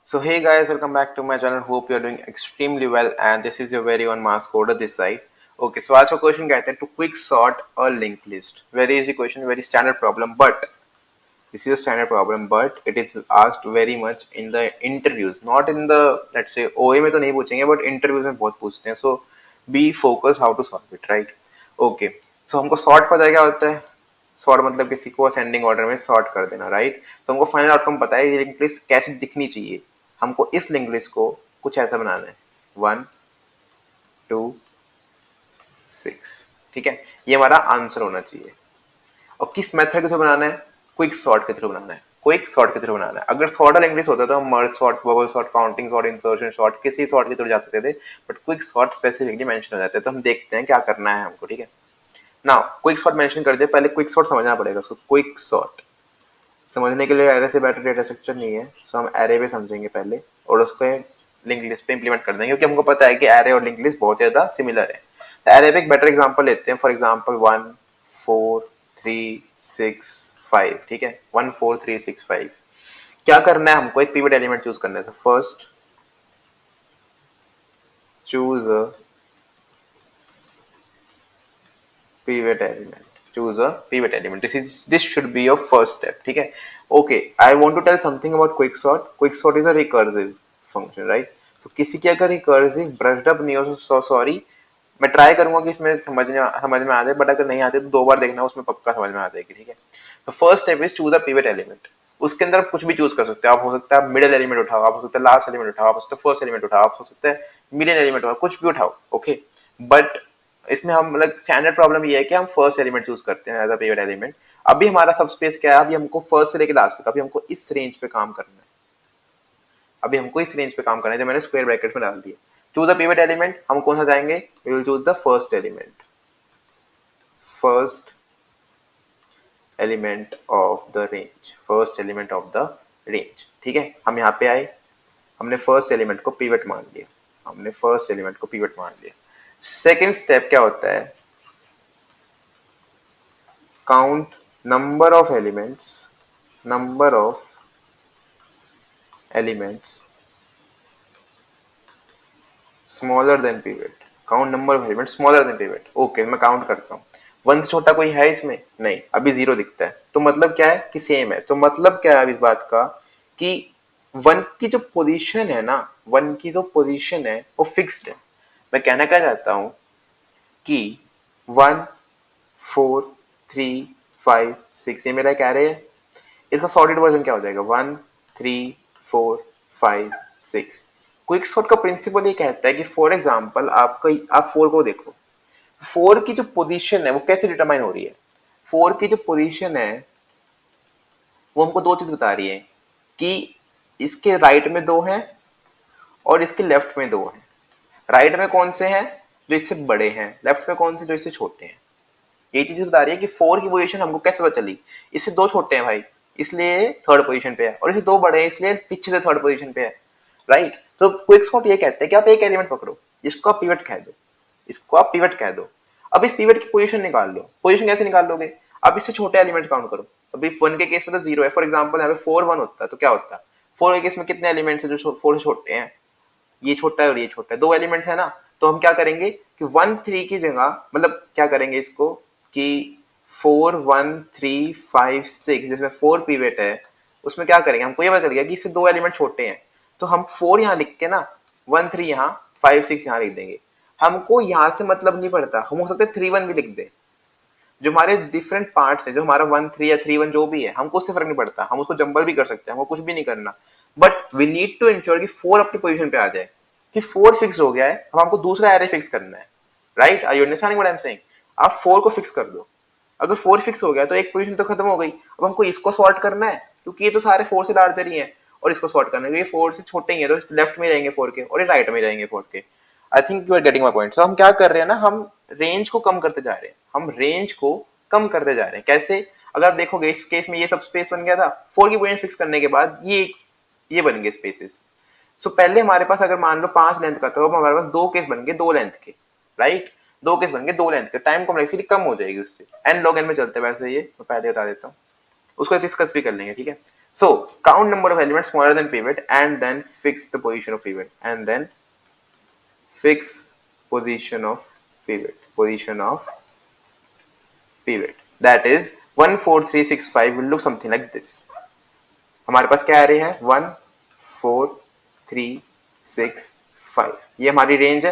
So hey guys, welcome back to my channel. Hope you are doing extremely well and this is your very own mass coder this side. Okay, so आज का question कहते हैं to quick sort a linked list. Very easy question, very standard problem, but this is a standard problem, but it is asked very much in the interviews, not in the let's say OA में तो नहीं पूछेंगे, but interviews में बहुत पूछते हैं. So be focused how to solve it, right? Okay, so हमको sort पता है क्या होता है? सॉर्ट मतलब किसी को असेंडिंग ऑर्डर में सॉर्ट कर देना, राइट? तो हमको फाइनल आउटकम पता है ये लिंक लिस्ट कैसी दिखनी चाहिए. हमको इस लिंक लिस्ट को कुछ ऐसा बनाना है 1 2 6. ठीक है, ये हमारा आंसर होना चाहिए. और किस मेथड के थ्रू बनाना है? क्विक सॉर्ट के थ्रू बनाना है. क्विक सॉर्ट के थ्रू बनाना है. अगर सॉर्ट और इंग्लिश होता तो हम merge sort, bubble sort, counting sort, insertion sort, किसी सॉर्ट के थ्रू जा सकते थे, but quick sort specifically mention हो जाते हैं. तो हम देखते हैं क्या करना है हमको. ठीक है, नाउ क्विक सॉर्ट मेंशन कर दिया, पहले क्विक सॉर्ट समझना पड़ेगा. सो क्विक सॉर्ट समझने के लिए एरे से बेटर डेटा स्ट्रक्चर नहीं है, सो हम एरे पे समझेंगे पहले और उसको लिंक लिस्ट पे इंप्लीमेंट कर देंगे, क्योंकि हमको पता है कि एरे और लिंक लिस्ट बहुत ज्यादा सिमिलर है. तो एरे पे एक बेटर एग्जांपल लेते हैं. For example 1 4 3 6 5. ठीक है, 1 4 3 6 5. क्या करना है हमको? एक पिवट एलिमेंट चूज करना है. तो first choose a pivot element. Choose a pivot element. This should be your first step. ठीक है. Okay, I want to tell something about quicksort. Quicksort is a recursive function, right? So किसी की अगर recursive brushed up नहीं हो, so sorry. मैं try करूंगा कि इसमें समझ में आ जाए, बट अगर नहीं आते तो 2 बार देखना, उसमें पक्का समझ में आ जाएगी. ठीक है. तो first step is choose a pivot element. उसके अंदर आप कुछ भी चूज कर सकते हो. आप हो सकता है मिडिल एलिमेंट उठाओ, आप हो सकता है लास्ट एलिमेंट उठाओ, आप हो सकता है फर्स्ट एलिमेंट उठाओ, आप हो सकता है मीडियन एलिमेंट उठाओ, कुछ भी उठाओ. ओके, बट इसमें हम मतलब स्टैंडर्ड प्रॉब्लम ये है कि हम फर्स्ट एलिमेंट चूज करते हैं एज अ पिवट एलिमेंट. अभी हमारा सब स्पेस क्या है? अभी हमको फर्स्ट से लेकर लास्ट तक, अभी हमको इस रेंज पे काम करना है. अभी हमको इस रेंज पे काम करना है जो मैंने स्क्वायर ब्रैकेट में डाल दिया. Choose the pivot element. हम कौन सा जाएंगे? We will choose the first element. First element of the range. First element of the range. ठीक है, हम यहाँ पे आए, हमने फर्स्ट एलिमेंट को पिवट मान लिया. हमने फर्स्ट एलिमेंट को पिवट मान लिया. सेकेंड स्टेप क्या होता है? Count number of elements. Number of elements smaller than pivot. Count number of elements smaller than pivot. Okay, मैं काउंट करता हूँ. 1 से छोटा कोई है इसमें? नहीं, अभी 0 दिखता है. तो मतलब क्या है कि सेम है. तो मतलब क्या है इस बात का कि 1 की जो पोजीशन है ना, 1 की जो पोजीशन है वो फिक्स्ड है. मैं कहना क्या चाहता हूँ कि 1 4 3 5 6 ये मेरा एक एरे है. इसका सॉर्टेड वर्जन क्या हो जाएगा? 1 3 4 5 6. क्विक सॉर्ट का प्रिंसिपल ये कहता है कि फॉर एग्जांपल आप 4 को देखो. 4 की जो पोजीशन है वो कैसे डिटरमाइन हो रही है? 4 की जो पोजीशन है वो हमको 2 चीज बता रही है कि इसके राइट में 2 हैं और इसके लेफ्ट में 2 हैं. राइट में कौन से हैं? जो इससे बड़े हैं. लेफ्ट में कौन से? जो इससे छोटे हैं. ये चीज बता रही है कि 4 की पोजीशन हमको कैसे पता चली? इससे 2 छोटे हैं भाई, इसलिए थर्ड पोजीशन पे है, और इसे 2 बड़े हैं इसलिए पीछे से थर्ड पोजीशन पे है, राइट? तो क्विक सॉर्ट ये कहते हैं कि आप एक एलिमेंट पकड़ो, इसको आप पिवट कह दो, इसको आप पिवट कह दो. अब इस पिवट की पोजीशन निकाल लो. पोजीशन कैसे निकाल लोगे? अब इससे छोटे एलिमेंट काउंट करो. अभी 1 के केस में तो 0 है. फॉर एग्जांपल यहाँ पे 4 1 होता है तो क्या होता? 4 के केस में कितने एलिमेंट्स हैं जो 4 से छोटे हैं? ये छोटा है और ये छोटा है, 2 एलिमेंट्स है ना. तो हम क्या करेंगे कि 1 3 की जगह मतलब क्या करेंगे इसको कि 4 1 3 5 6 जिसमें 4 पिवट है उसमें क्या करेंगे? हमको ये पता चल गया कि इससे 2 एलिमेंट छोटे हैं, तो हम 4 यहाँ लिख के ना 1 3 यहाँ 5 6 यहाँ लिख देंगे. हमको यहाँ से मतलब नहीं पड़ता, हम हो सकता है 3 1 भी लिख दे. जो हमारे डिफरेंट पार्ट्स है, जो हमारा 1 3 या 3 1 जो भी है, हमको उससे फर्क नहीं पड़ता. हम उसको जंबल भी कर सकते हैं, हमको कुछ भी नहीं करना. But we need to ensure कि 4 अपनी पोजीशन पे आ जाए. कि 4 फिक्स हो गया है, अब हमको दूसरा एरे फिक्स करना है, right? Are you understanding what I am saying? आप 4 को फिक्स कर दो. अगर 4 फिक्स हो गया तो एक पोजीशन तो खत्म हो गई. अब हमको इसको सॉर्ट करना है क्योंकि ये तो सारे 4 से लार्जर ही हैं, और इसको सॉर्ट करना है. ये 4 से छोटे ही हैं तो लेफ्ट में रहेंगे 4 के और ये राइट में रहेंगे 4 के. I think you are getting my point. So हम क्या कर रहे हैं ना, हम रेंज को कम करते जा रहे हैं. हम रेंज को कम करते जा रहे हैं. कैसे? अगर आप देखोगे इस केस में ये सब स्पेस बन गया था. 4 की पोजीशन फिक्स करने के बाद ये बन गए स्पेसेस. सो पहले हमारे पास अगर मान लो 5 लेंथ का, तो अब हमारे पास 2 केस बन गए 2 लेंथ के, राइट? 2 केस बन गए 2 लेंथ के. टाइम कॉम्प्लेक्सिटी कम हो जाएगी उससे. एन लॉग एन में चलते हैं वैसे, ये मैं पहले बता देता हूँ, उसको डिस्कस भी कर लेंगे. ठीक है. So count number of elements smaller than pivot and then fix the position of pivot and then fix position of pivot that is 1 4 3 6 5 will look something like this. हमारे पास क्या एरे है 1 4 3 6 5 ये हमारी रेंज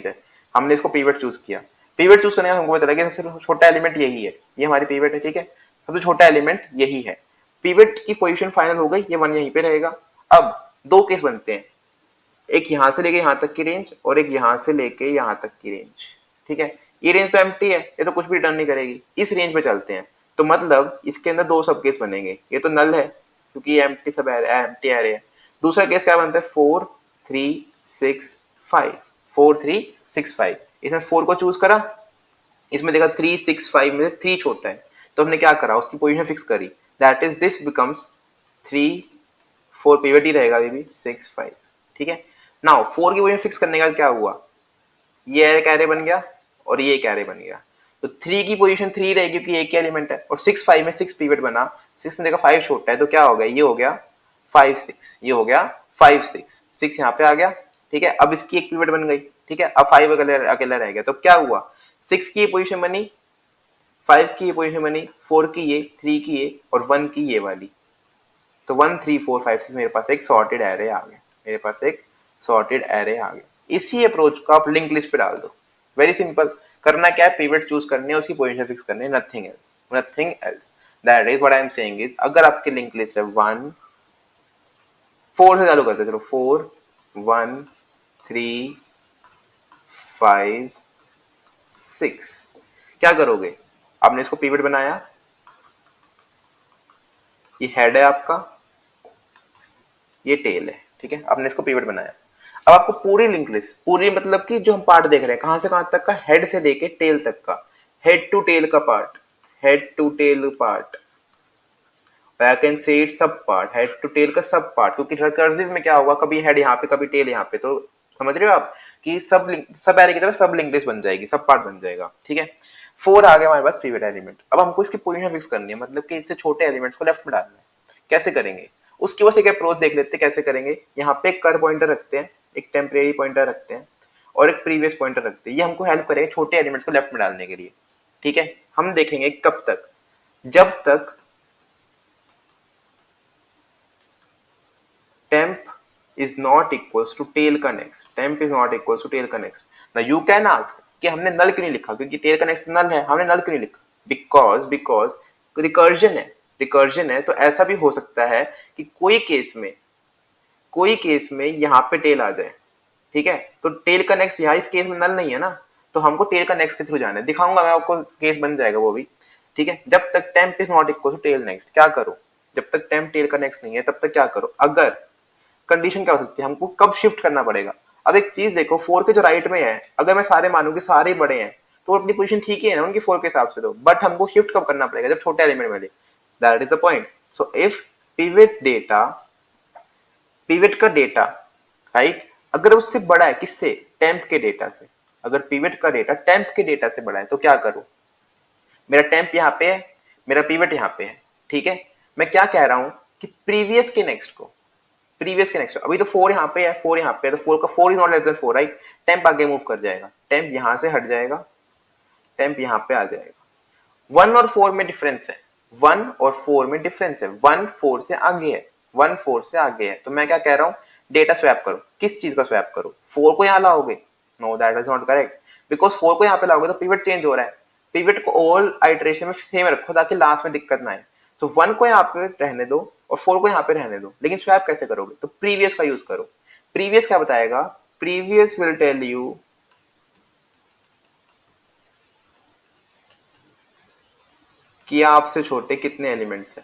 है हमने इसको पीवट चूज किया pivot choose करने का हमको पता चला कि सबसे छोटा एलिमेंट यही है ये हमारी पीवट है ठीक है सबसे छोटा एलिमेंट यही है पीवट की पोजीशन फाइनल हो गई ये 1 यहीं पे रहेगा अब दो केस बनते हैं एक यहां से लेके यहां तक की रेंज और एक यहां से लेके यहां तक की रेंज ठीक है ये रेंज तो एम्प्टी है ये तो कुछ भी रिटर्न नहीं करेगी इस रेंज में चलते हैं तो मतलब इसके अंदर दो सब केस बनेंगे ये तो नल है क्योंकि ये एम्प्टी सब एम्प्टी एरे है दूसरा केस क्या बनता है 4 3 6 5 4 3 6 5 इसमें 4 को चूज करा इसमें देखा 3 6 5 में 3 छोटा है तो हमने क्या करा उसकी पोजीशन फिक्स करी that is this becomes 3 4 pivot ही रहेगा अभी भी 6 5 ठीक है नाउ 4 की पोजीशन फिक्स करने का क्या हुआ ये एक एरे बन गया और ये एक एरे बन गया तो 3 की पोजीशन 3 रहेगी क्योंकि एक ही एलिमेंट है और 6 5 में 6 पिवट बना 6 ने देखा 5 छोटा है तो क्या हो गया ये हो गया 5 6 ये हो गया 5 6 6 यहाँ पे आ गया ठीक है अब इसकी एक पिवट बन गई ठीक है अब 5 अकेला रह गया तो क्या हुआ 6 की ये पोजीशन बनी 5 की ये पोजीशन बनी 4 की ये 3 की ये और 1 की ये वाली तो 1 3 4 5 6 मेरे पास एक सॉर्टेड एरे आ गया इसी अप्रोच को आप लिंक लिस्ट पे डाल दो वेरी सिंपल करना क्या है पिवट चूज करने है उसकी पोजीशन फिक्स करनी है nothing else that is what I am saying is अगर आपकी लिंक लिस्ट है 1 4 से चालू करते चलो 4 1 3 5 6 क्या करोगे आपने इसको पिवट बनाया ये हेड है आपका ये टेल है ठीक है आपने इसको पिवट बनाया अब आपको पूरी लिंक लिस्ट पूरी मतलब कि जो हम पार्ट देख रहे हैं कहां से कहां तक का हेड से लेके टेल तक का head to tail part I can say it sub part head to tail का सब पार्ट क्योंकि रिकर्सिव में क्या होगा कभी हेड यहाँ पे कभी टेल यहाँ पे तो समझ रहे हो आप कि सब एरे की तरह सब लिंक लिस्ट बन जाएगी सब पार्ट बन जाएगा ठीक है 4 आ गया हमारे पास पिवट एलिमेंट अब हमको इसकी पोजीशन फिक्स करनी है मतलब कि इससे छोटे एलिमेंट्स को लेफ्ट में डालना है कैसे करेंगे उसकी बस एक अप्रोच देख लेते हैं कैसे करेंगे यहाँ पे एक कर पॉइंटर रखते हैं एक टेम्परेरी पॉइंटर रखते हैं और एक प्रीवियस पॉइंटर रखते हैं ये हमको हेल्प करेगा छोटे एलिमेंट्स को लेफ्ट में डालने के लिए ठीक है हम देखेंगे कब तक जब तक temp is not equals to tail का next now you can ask कि हमने null क्यों नहीं लिखा क्योंकि tail का next null है हमने null क्यों नहीं लिखा because recursion है तो ऐसा भी हो सकता है कि कोई केस में यहाँ पे टेल आ जाए ठीक है तो टेल का नेक्स्ट यहाँ इस केस में नल नहीं है ना तो हमको टेल का नेक्स्ट के थ्रू जाना है दिखाऊंगा मैं आपको केस बन जाएगा वो भी ठीक है जब तक temp is not equal to tail next क्या करो जब तक टेम्प टेल का नेक्स्ट नहीं है तब तक क्या करो अगर कंडीशन क्या हो सकती है हमको कब शिफ्ट करना पड़ेगा अब एक चीज देखो 4 के जो राइट में है अगर मैं सारे मानूं कि सारे बड़े हैं तो अपनी पोजीशन ठीक ही है ना उनकी 4 के हिसाब से तो बट हमको शिफ्ट कब करना पड़ेगा जब छोटे एलिमेंट वाले that is the point so if pivot का डेटा राइट अगर उससे बड़ा है किससे टेम्प के डेटा से अगर पिवट का डेटा टेम्प के डेटा से बड़ा है तो क्या करूं मेरा टेम्प यहाँ पे है मेरा पिवट यहाँ पे है ठीक है मैं क्या कह रहा हूं कि प्रीवियस के नेक्स्ट अभी तो 4 यहाँ पे है तो 4 का 4 is not less than 4 right temp आगे मूव कर जाएगा टेम्प यहाँ से हट जाएगा टेम्प यहाँ पे आ जाएगा 1 और 4 में डिफरेंस है 1 4 से आगे है तो मैं क्या कह रहा हूँ डेटा स्वैप करो किस चीज का स्वैप करो 4 को यहाँ लाओगे know that is not correct because 4 को यहाँ पे लाओगे तो पिवट चेंज हो रहा है पिवट को ऑल आइटरेशन में सेम रखो ताकि लास्ट में दिक्कत ना आए तो 1 को यहाँ पे रहने दो और 4 को यहाँ पे रहने दो लेकिन स्वैप कैसे करोगे तो प्रीवियस का यूज करो प्रीवियस क्या बताएगा प्रीवियस विल टेल यू कि आपसे छोटे कितने एलिमेंट्स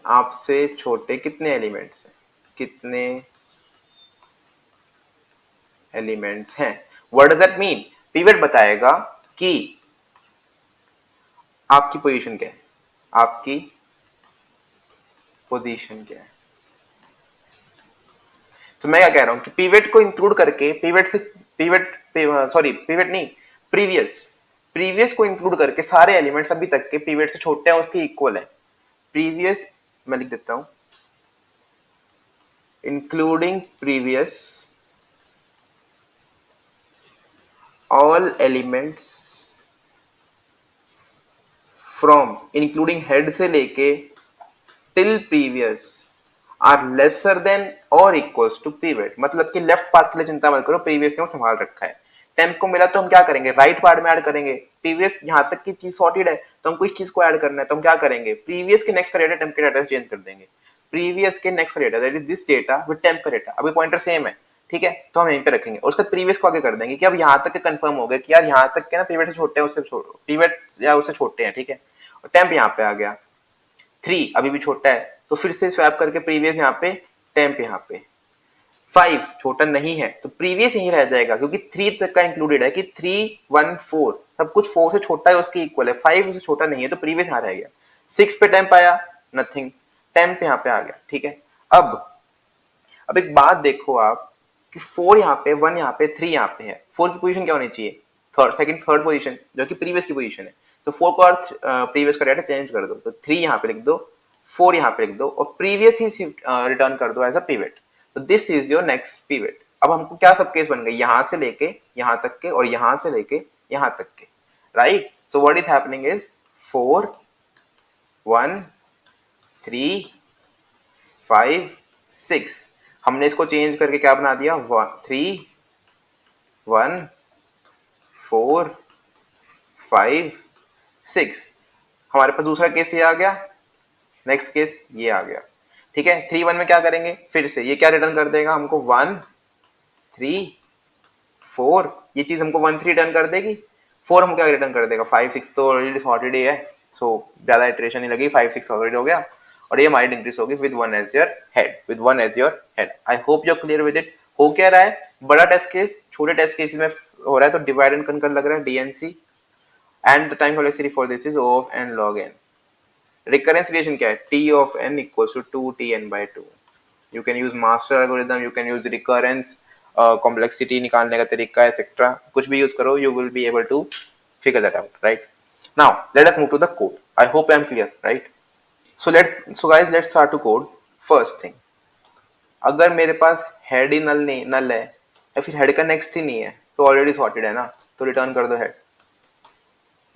हैं what does that mean pivot बताएगा कि आपकी पोजीशन क्या है तो मैं क्या कह रहा हूं कि पिवट को इंक्लूड करके प्रीवियस को इंक्लूड करके सारे एलिमेंट्स अभी तक के पिवट से छोटे हैं उसके इक्वल है प्रीवियस मैं लिख देता हूं including previous all elements from including head से लेके till previous are lesser than और इक्वल्स टू पीवेट। मतलब कि लेफ्ट पार्ट के लिए चिंता मत करो, प्रीवियस ने वो संभाल रखा है। टेम्प को मिला तो हम क्या करेंगे, राइट पार्ट में ऐड करेंगे। प्रीवियस यहां तक की चीज सॉर्टेड है तो हमको इस चीज को ऐड करना है, तो हम क्या करेंगे, प्रीवियस के नेक्स्ट का डेटा टेम्प के डेटा से चेंज कर देंगे। प्रीवियस के नेक्स्ट का data that is this data with temp का डेटा, अभी पॉइंटर सेम है, ठीक है, तो हम यहीं पे रखेंगे। और उसके बाद प्रीवियस को आगे कर देंगे कि अब यहाँ तक कंफर्म हो गया कि यार यहाँ तक के ना पीवेट से छोटे हैं, उससे पीवेट या उससे छोटे हैं, ठीक है। और टेम्प यहाँ पे आ गया, 3 अभी भी छोटा है तो फिर से स्वैप करके प्रीवियस यहाँ पे, टेम्प यहाँ पे। 5 छोटा नहीं है तो प्रीवियस यही रह जाएगा, क्योंकि 3 तक का इंक्लूडेड है कि 3 1 4 सब कुछ 4 से छोटा है उसके इक्वल है, 5 उससे छोटा नहीं है तो प्रीवियस यहाँ रह गया। 6 पे टेम्प आया, नथिंग, टेम्प यहाँ पे आ गया, ठीक है। अब एक बात देखो आप कि 4 यहाँ पे, 1 यहाँ पे, 3 यहाँ पे है, 4 की पोजीशन क्या होनी चाहिए, थर्ड पोजीशन, जो कि प्रीवियस की पोजीशन है। तो 4 को और प्रीवियस का डेटा चेंज कर दो, तो 3 यहाँ पे लिख दो, 4 यहाँ पे लिख दो और प्रीवियस ही रिटर्न कर दो एज अ पिवट। तो this is your next pivot. अब हमको क्या सब केस बन गए, यहां से लेके यहां तक के और यहां से लेके यहां तक के, right. So what is happening is 4 1 3 5 6, हमने इसको चेंज करके क्या बना दिया, 3 1 4 5 6। हमारे पास दूसरा केस ये आ गया, नेक्स्ट केस ये आ गया, ठीक है। 3 1 में क्या करेंगे, फिर से ये क्या रिटर्न कर देगा हमको, 1 3 4, ये चीज हमको 1 3 रिटर्न कर देगी। 4 हमको क्या रिटर्न कर देगा, 5 6 तो ऑलरेडी सॉर्टेड ही है, सो ज्यादा इटरेशन नहीं लगी, 5 6 ऑलरेडी हो गया। और ये हमारी इंक्रीज होगी with 1 as your head, with 1 as your head. I hope you are clear with it. हो क्या रहा है, बड़ा टेस्ट केस छोटे टेस्ट केसेस में हो रहा है, तो डिवाइड एंड कंकर लग रहा है, DNC, and the time complexity for this is O of n log n। Recurrence relation क्या है, t of n equals to 2tn/2। You can use master algorithm, you can use recurrence complexity निकालने का तरीका, etcetera, कुछ भी use करो, you will be able to figure that out, right? Now let us move to the code. I hope I am clear, right? So guys, let's start to code. First thing, अगर मेरे पास head ही नल है या फिर head का next ही नहीं है तो already sorted है ना, तो रिटर्न कर दो हेड,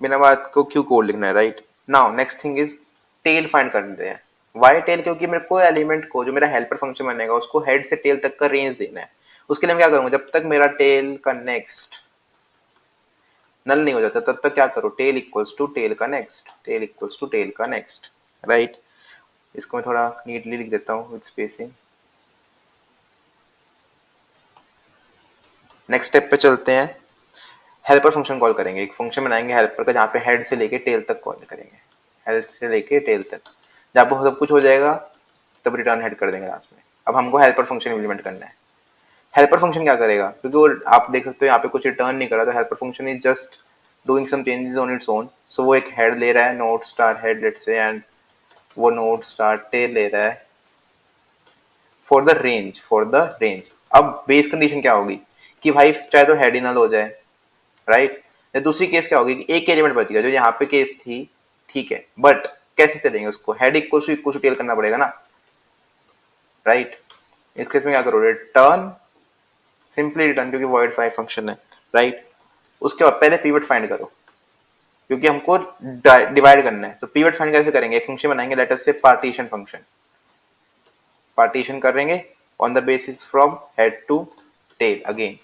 बिना बात को क्यों कोड लिखना है, right. Now next thing is tail find करते हैं। वाई टेल, क्योंकि मेरे को एलिमेंट को जो मेरा हेल्पर फंक्शन बनेगा उसको हेड से टेल तक का रेंज देना है। उसके लिए मैं क्या करूंगा, जब तक मेरा टेल का नेक्स्ट नल नहीं हो जाता तब तक क्या करो, टेल इक्वल्स टू टेल का next, tail equals to tail का नेक्स्ट, राइट। इसको मैं थोड़ा नीटली लिख देता हूँ विद स्पेसिंग। नेक्स्ट स्टेप पे चलते हैं, हेल्पर फंक्शन कॉल करेंगे, एक फंक्शन बनाएंगे हेल्पर का जहाँ पे हेड से लेके टेल तक कॉल करेंगे, हेड से लेके टेल तक, जब सब कुछ हो जाएगा तब रिटर्न हेड कर देंगे लास्ट में। अब हमको हेल्पर फंक्शन इम्प्लीमेंट करना है। हेल्पर फंक्शन क्या करेगा, क्योंकि वो आप देख सकते हो यहाँ पे कुछ रिटर्न नहीं कर रहा, तो helper function is just doing some changes on its own. So वो एक हेड ले रहा है, node star head let's say, and वो नोट स्टार टेल ले रहा है फॉर द रेंज। अब बेस कंडीशन क्या होगी कि भाई चाहे तो हेड ही नल हो जाए, राइट। दूसरी केस क्या होगी कि एक एलिमेंट बच गया, जो यहाँ पे केस थी, ठीक है, बट कैसे चलेंगे उसको, हेड इक्वल टू टेल करना पड़ेगा ना, राइट। इस केस में क्या करो, रिटर्न, सिंपली रिटर्न, क्योंकि वॉइड फाइव फंक्शन है, राइट। उसके बाद पहले पीवट फाइंड करो, क्योंकि हमको डिवाइड करना है। तो पीवट फाइंड कैसे करेंगे, एक फंक्शन बनाएंगे, लेट अस से पार्टीशन फंक्शन, पार्टीशन करेंगे on the basis from head to tail again.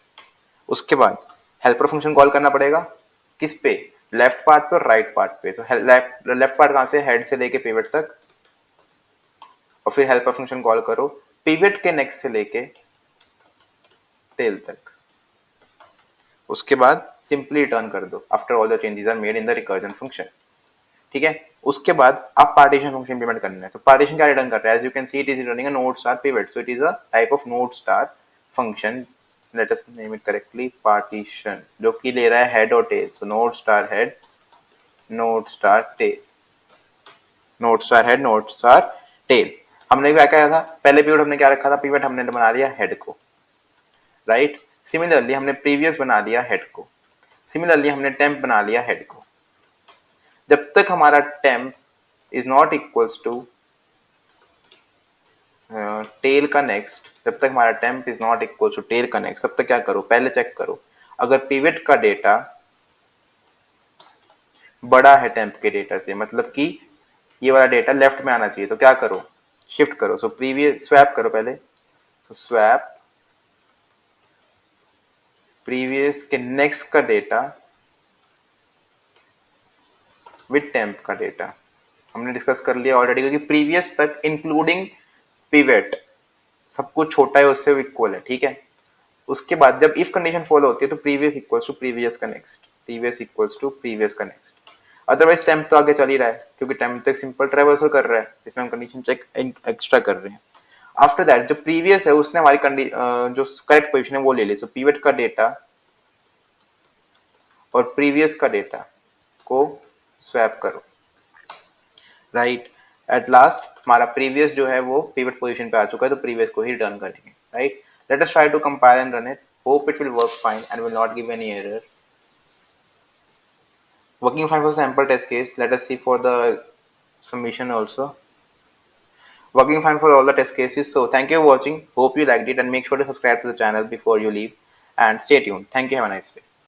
उसके बाद हेल्पर फंक्शन कॉल करना पड़ेगा, किस पे, लेफ्ट पार्ट पे और राइट पार्ट पे। तो लेफ्ट पार्ट कहां से, हेड से लेके पिवट तक, और फिर हेल्पर फंक्शन कॉल करो पिवट के नेक्स्ट से लेके टेल तक। उसके बाद सिंपली रिटर्न कर दो after all the changes are made in the recursion function, ठीक है। उसके बाद आप पार्टीशन फंक्शन इंप्लीमेंट करना है। तो पार्टीशन क्या रिटर्न कर रहा है, as you can see it is returning a node star pivot, so it is a type of node star function, let us name it correctly, partition, जो कि ले रहा है हेड और tail. So node star head, node star tail, node star head, node star tail. हमने क्या किया था, पहले पिवट हमने क्या रखा था, पिवट हमने बना लिया हेड को, राइट। सिमिलरली हमने प्रीवियस बना लिया हेड को, सिमिलरली हमने टेम्प बना लिया हेड को। जब तक हमारा temp is not equals to tail का नेक्स्ट, जब तक हमारा temp is not equal to tail का नेक्स्ट, तब तक क्या करो, पहले चेक करो अगर पिवट का डेटा बड़ा है टेम्प के डेटा से, मतलब कि ये वाला डेटा लेफ्ट में आना चाहिए, तो क्या करो, शिफ्ट करो। सो प्रीवियस स्वैप करो पहले, सो स्वैप प्रीवियस के नेक्स्ट का डेटा विद टेम्प का डेटा। हमने डिस्कस कर लिया ऑलरेडी, क्योंकि प्रीवियस तक इंक्लूडिंग पिवट सब कुछ छोटा है उससे इक्वल है, ठीक है। उसके बाद जब इफ कंडीशन फॉलो होती है तो प्रीवियस इक्वल्स टू प्रीवियस का next, previous equals to previous का नेक्स्ट। अदरवाइज टेम्प तो आगे चल ही रहा है, क्योंकि टेम्प तो एक सिंपल ट्रेवर्सल कर रहा है जिसमें हम कंडीशन चेक एक्स्ट्रा कर रहे हैं। आफ्टर दैट जो प्रीवियस है उसने हमारी जो करेक्ट पोजीशन है वो ले ली। सो पिवट का डेटा और प्रीवियस का डेटा को स्वैप करो, राइट। एट लास्ट हमारा प्रीवियस जो है वो पिवट पोजीशन पे आ चुका है, तो प्रीवियस को ही रिटर्न करेंगे, right. Let us try to compile and run it, hope it will work fine and will not give any error. Working fine for the sample test case. Let us see for the submission also. Working fine for all the test cases. So thank you for watching. Hope you liked it and make sure to subscribe to the channel before you leave and stay tuned. Thank you. Have a nice day.